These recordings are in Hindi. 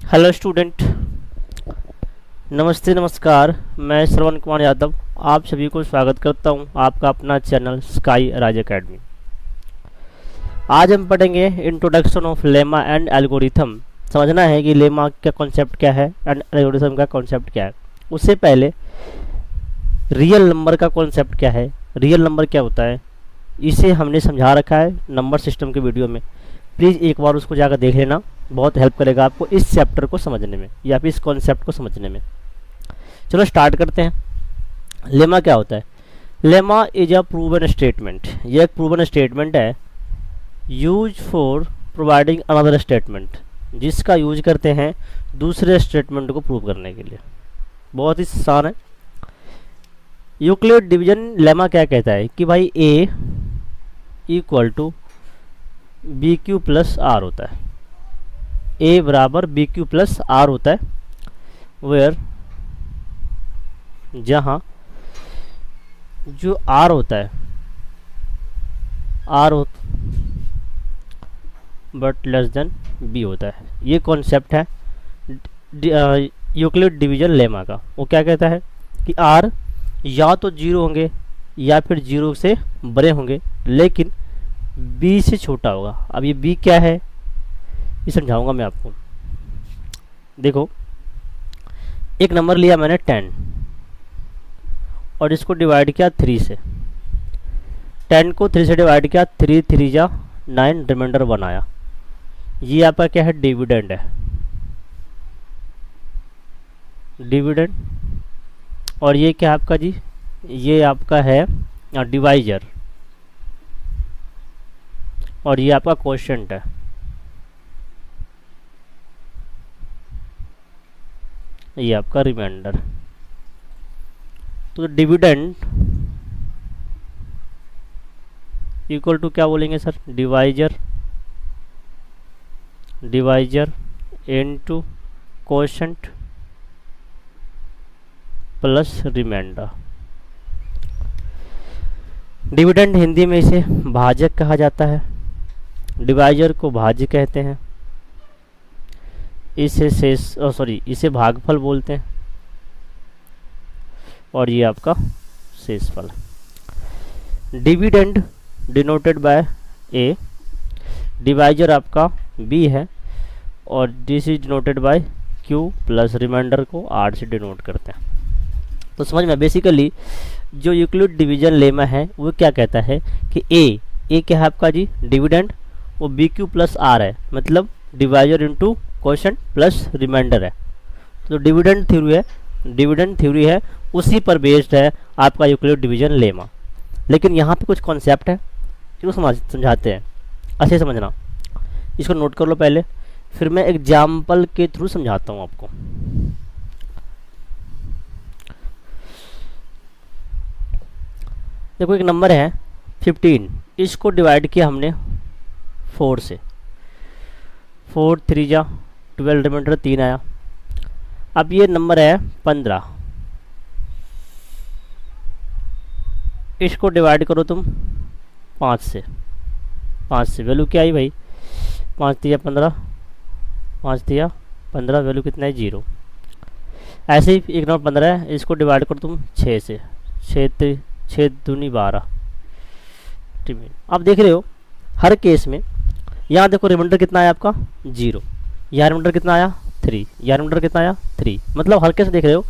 हेलो स्टूडेंट, नमस्ते नमस्कार। मैं श्रवण कुमार यादव आप सभी को स्वागत करता हूं आपका अपना चैनल स्काई राज एकेडमी। आज हम पढ़ेंगे introduction of lemma and algorithm. समझना है कि लेमा का कॉन्सेप्ट क्या है एंड एल्गोरिथम का कॉन्सेप्ट क्या है। उससे पहले रियल नंबर का कॉन्सेप्ट क्या है, रियल नंबर क्या होता है, इसे हमने समझा रखा है नंबर सिस्टम के वीडियो में। प्लीज़ एक बार उसको जाकर देख लेना, बहुत हेल्प करेगा आपको इस चैप्टर को समझने में या फिर इस कॉन्सेप्ट को समझने में। चलो स्टार्ट करते हैं। लेमा क्या होता है? Lemma is a proven statement. यह एक प्रूवन स्टेटमेंट है use for providing another statement, जिसका यूज करते हैं दूसरे स्टेटमेंट को प्रूव करने के लिए। बहुत ही आसान है। यूक्लिड डिवीजन लेमा क्या कहता है कि भाई a equal to b Q plus r होता है। ए बराबर बी क्यू प्लस आर होता है, वेयर जहाँ जो आर होता है बट लेस देन बी होता है। ये कॉन्सेप्ट है यूक्लिड डिवीजन लेमा का। वो क्या कहता है कि आर या तो जीरो होंगे या फिर जीरो से बड़े होंगे, लेकिन बी से छोटा होगा। अब ये बी क्या है ये समझाऊंगा मैं आपको। देखो, एक नंबर लिया मैंने 10 और इसको डिवाइड किया 3 से। 10 को 3 से डिवाइड किया, 3 3 जा 9, रिमाइंडर 1 आया। ये आपका क्या है? डिविडेंड है, डिविडेंड। और ये क्या आपका जी? ये आपका है डिवाइजर, और ये आपका क्वोशिएंट है। ये आपका रिमाइंडर। तो डिविडेंड इक्वल टू क्या बोलेंगे sir? Divisor into quotient plus remainder. Dividend Hindi में इसे भाजक कहा जाता है, डिवाइजर को भाज्य कहते हैं, इसे भागफल बोलते हैं, और ये आपका शेषफल। Dividend denoted by a, divisor आपका बी है, और this is denoted by q plus remainder को आर से डिनोट करते हैं। तो समझ में बेसिकली जो यूक्लिड डिवीजन लेमा है वो क्या कहता है कि ए क्या है आपका जी? डिविडेंड। वो बी क्यू प्लस आर है, मतलब divisor into quotient plus remainder है। तो डिविडेंड थ्योरी है, उसी पर बेस्ड है आपका यूक्लिड डिवीजन लेमा। लेकिन यहाँ पे कुछ कॉन्सेप्ट है जो समझाते हैं, अच्छे समझना। इसको नोट कर लो पहले, फिर मैं एग्जाम्पल के थ्रू समझाता हूँ आपको। देखो, एक नंबर है 15, इसको डिवाइड किया हमने 4 से। 4 3 जा 12, रिमाइंडर 3 आया। अब ये नंबर है 15, इसको डिवाइड करो तुम 5 से। 5 से वैल्यू क्या आई भाई? 5 3 15, 5 3 15, वैल्यू कितना है? 0। ऐसे ही एक नंबर 15 है, इसको डिवाइड करो तुम 6 से। 6 दूनी 12। अब देख रहे हो हर केस में, यहाँ देखो रिमाइंडर कितना आया आपका? 0। यहाँ रिमाइंडर कितना आया? 3। यहाँ रिमाइंडर कितना आया? 3। मतलब हर केस देख रहे हो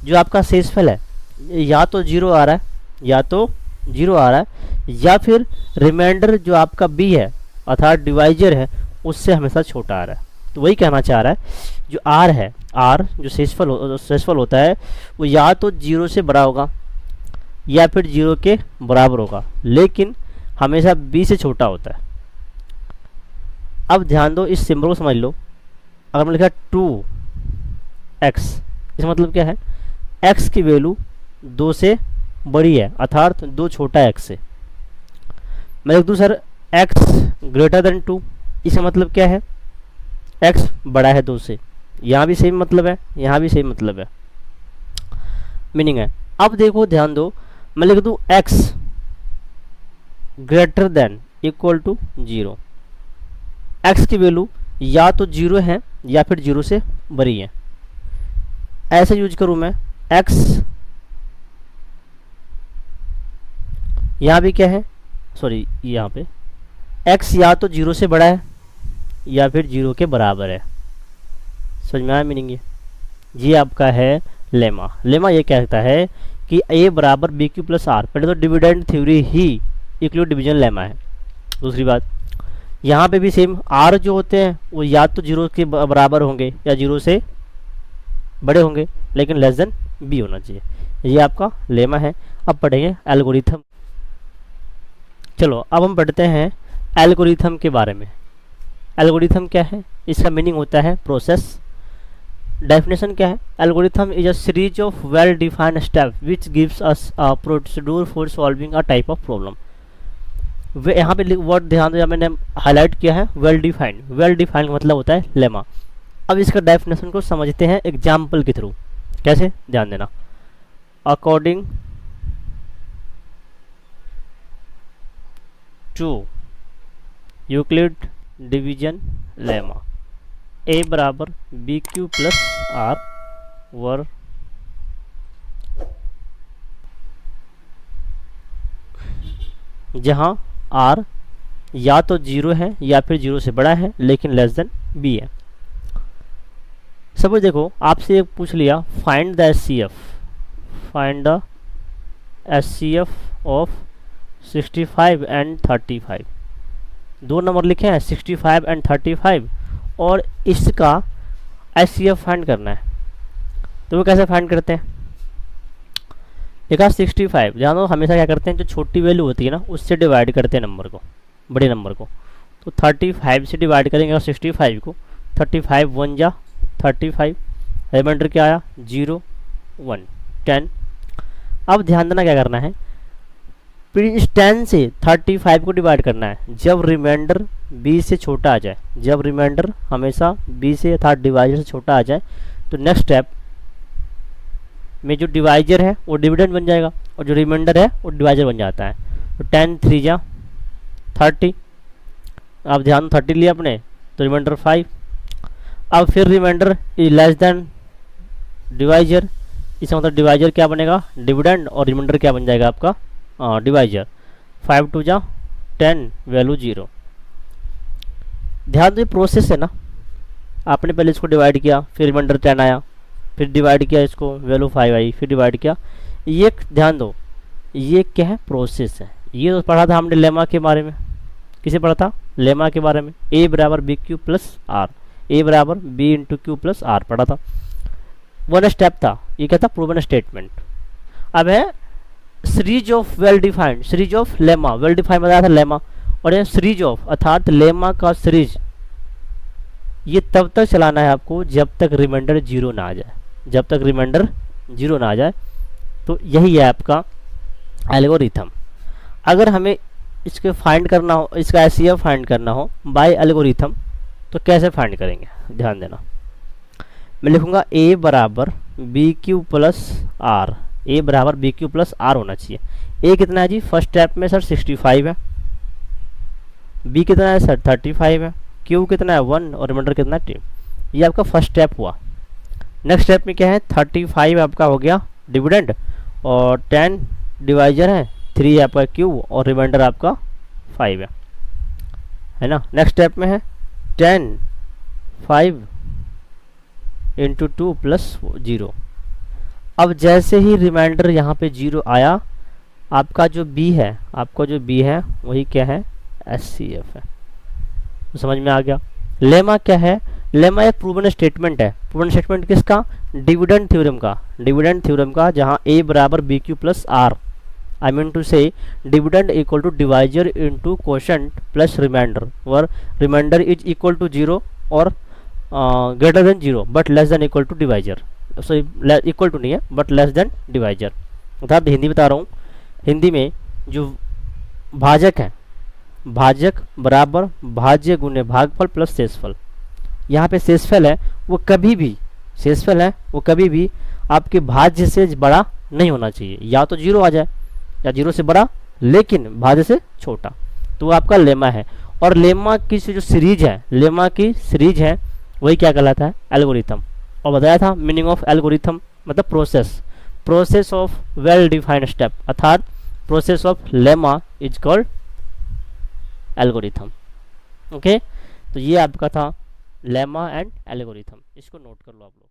जो आपका शेषफल है या तो 0 आ रहा है, या फिर रिमाइंडर जो आपका b है अर्थात डिवाइजर है उससे हमेशा छोटा आ रहा है। तो वही कहना चाह रहा है जो r है, r जो शेषफल होता है वो या तो 0 से बड़ा होगा या फिर 0 के बराबर होगा, लेकिन हमेशा b से छोटा होता है। अब ध्यान दो, इस सिंबल को समझ लो। अगर मैंने लिखा 2x, इसका मतलब क्या है? x की वैल्यू 2 से बड़ी है, अर्थात 2 छोटा है x से। मैं लिख दूँ सर x ग्रेटर देन 2, इसका मतलब क्या है? x बड़ा है 2 से। यहाँ भी सेम मतलब है, यहाँ भी सेम मतलब है, मीनिंग है। अब देखो ध्यान दो, मैं लिख दूँ x greater than equal to 0। x की वैल्यू या तो 0 है या फिर 0 से बड़ी है। ऐसे यूज करूँ मैं x, यहाँ भी क्या है, सॉरी यहाँ पे x या तो 0 से बड़ा है या फिर 0 के बराबर है। समझ में आया मीनिंग? ये आपका है लेमा। लेमा ये कहता है कि a बराबर बी क्यू प्लस आर। पहले तो डिविडेंड थ्योरी ही इक्वल डिवीजन लेमा है। दूसरी बात, यहाँ पे भी सेम r जो होते हैं वो या तो 0 के बराबर होंगे या 0 से बड़े होंगे, लेकिन लेस देन b होना चाहिए। ये आपका लेमा है। अब पढ़ेंगे एल्गोरिथम। चलो अब हम पढ़ते हैं एल्गोरिथम के बारे में। एल्गोरिथम क्या है? इसका मीनिंग होता है प्रोसेस। डेफिनेशन क्या है? Algorithm is a series of well defined step which gives us a procedure for solving a type of problem. वे यहाँ पे वर्ड ध्यान दो, मैंने हाईलाइट किया है वेल डिफाइंड। वेल डिफाइंड मतलब होता है लेमा। अब इसका डेफिनेशन को समझते हैं एग्जाम्पल के थ्रू। कैसे? ध्यान देना। According to Euclid division lemma, a बराबर B Q plus r where जहाँ आर या तो 0 है या फिर 0 से बड़ा है लेकिन लेस देन बी है। सपोज देखो आपसे एक पूछ लिया find the HCF, find the HCF of 65 and 35। दो नंबर लिखे हैं 65 एंड 35 और इसका एचसीएफ फाइंड करना है। तो वो कैसे फाइंड करते हैं? एक 65 जानो हमेशा क्या करते हैं, जो छोटी वैल्यू होती है ना उससे डिवाइड करते हैं नंबर को, बड़े नंबर को। तो 35 से डिवाइड करेंगे 65 को। 35 1 जा 35, रिमाइंडर क्या आया 0 1 10। अब ध्यान देना क्या करना है, फिर इस 10 से 35 को डिवाइड करना है जब रिमाइंडर b से छोटा आ जाए। जब रिमाइंडर हमेशा b से अर्थात डिवाइजर से छोटा आ जाए तो नेक्स्ट स्टेप में जो डिवाइजर है वो डिविडेंड बन जाएगा और जो रिमाइंडर है वो डिवाइजर बन जाता है। तो 10 3 जा 30। अब ध्यान 30 लिया आपने तो रिमाइंडर 5। अब फिर remainder is less than divisor, इसका मतलब डिवाइजर क्या बनेगा डिविडेंड और रिमाइंडर क्या बन जाएगा आपका डिवाइजर। 5 2 जा 10 वैल्यू 0। ध्यान दो प्रोसेस है ना, आपने पहले इसको डिवाइड किया फिर रिमाइंडर 10 आया, फिर डिवाइड किया इसको वैल्यू 5 आई, फिर डिवाइड किया। ये ध्यान दो ये क्या है प्रोसेस है। ये तो पढ़ा था हमने लेमा के बारे में। किसे पढ़ा था? लेमा के बारे में। ए बराबर B Q plus R, A बराबर B into Q plus R पढ़ा था। वन स्टेप था, ये क्या था प्रूवन स्टेटमेंट। अब है series of well defined, series of lemma. Well defined बताया था लेमा, और ये सीरीज ऑफ अर्थात लेमा का सीरीज ये तब तक चलाना है आपको जब तक रिमाइंडर 0 ना आ जाए। जब तक रिमाइंडर 0 ना आ जाए तो यही है आपका एल्गोरिथम। अगर हमें इसके फाइंड करना हो, इसका एचसीएफ फाइंड करना हो बाय एल्गोरिथम तो कैसे फाइंड करेंगे? ध्यान देना, मैं लिखूंगा a बराबर B Q plus R. A बराबर बी क्यू प्लस आर होना चाहिए। ए कितना है जी? फर्स्ट स्टेप में सर 65 है, बी कितना है सर 35 है, क्यू कितना है 1 और रिमाइंडर कितना है 2। ये आपका फर्स्ट स्टेप हुआ। नेक्स्ट स्टेप में क्या है 35 आपका हो गया डिविडेंड और 10 डिवाइजर है, 3 आपका क्यू और रिमाइंडर आपका 5 है ना। नेक्स्ट स्टेप में है 10 5 इंटू 2 प्लस 0। अब जैसे ही रिमाइंडर यहाँ पे 0 आया आपका जो b है, आपका जो b है वही क्या है एचसीएफ है। तो समझ में आ गया। लेमा क्या है? लेमा एक प्रूवन स्टेटमेंट है। प्रूवन स्टेटमेंट किसका? डिविडेंड थ्योरम का। डिविडेंड थ्योरम का जहाँ a बराबर B Q plus r, I mean to से dividend equal to divisor into quotient plus remainder, where remainder is equal to 0 और greater than 0 but less than equal to divisor. So equal to नहीं है बट लेस देन डिवाइजर। अर्थात हिंदी बता रहा हूँ, हिंदी में जो भाजक है, भाजक बराबर भाज्य गुणे भागफल प्लस शेषफल। यहाँ पे शेषफल है वो कभी भी, शेषफल है वो कभी भी आपके भाज्य से बड़ा नहीं होना चाहिए। या तो 0 आ जाए या 0 से बड़ा लेकिन भाज्य से छोटा, तो वो आपका लेमा है। और लेमा की जो सीरीज है, लेमा की सीरीज है वही क्या कहलाता है, एल्गोरिथम। और बताया था मीनिंग ऑफ एल्गोरिथम मतलब process, process of well defined step, अर्थात process of lemma is called algorithm. Okay, तो ये आपका था लेमा एंड एल्गोरिथम, इसको नोट कर लो आप लोग।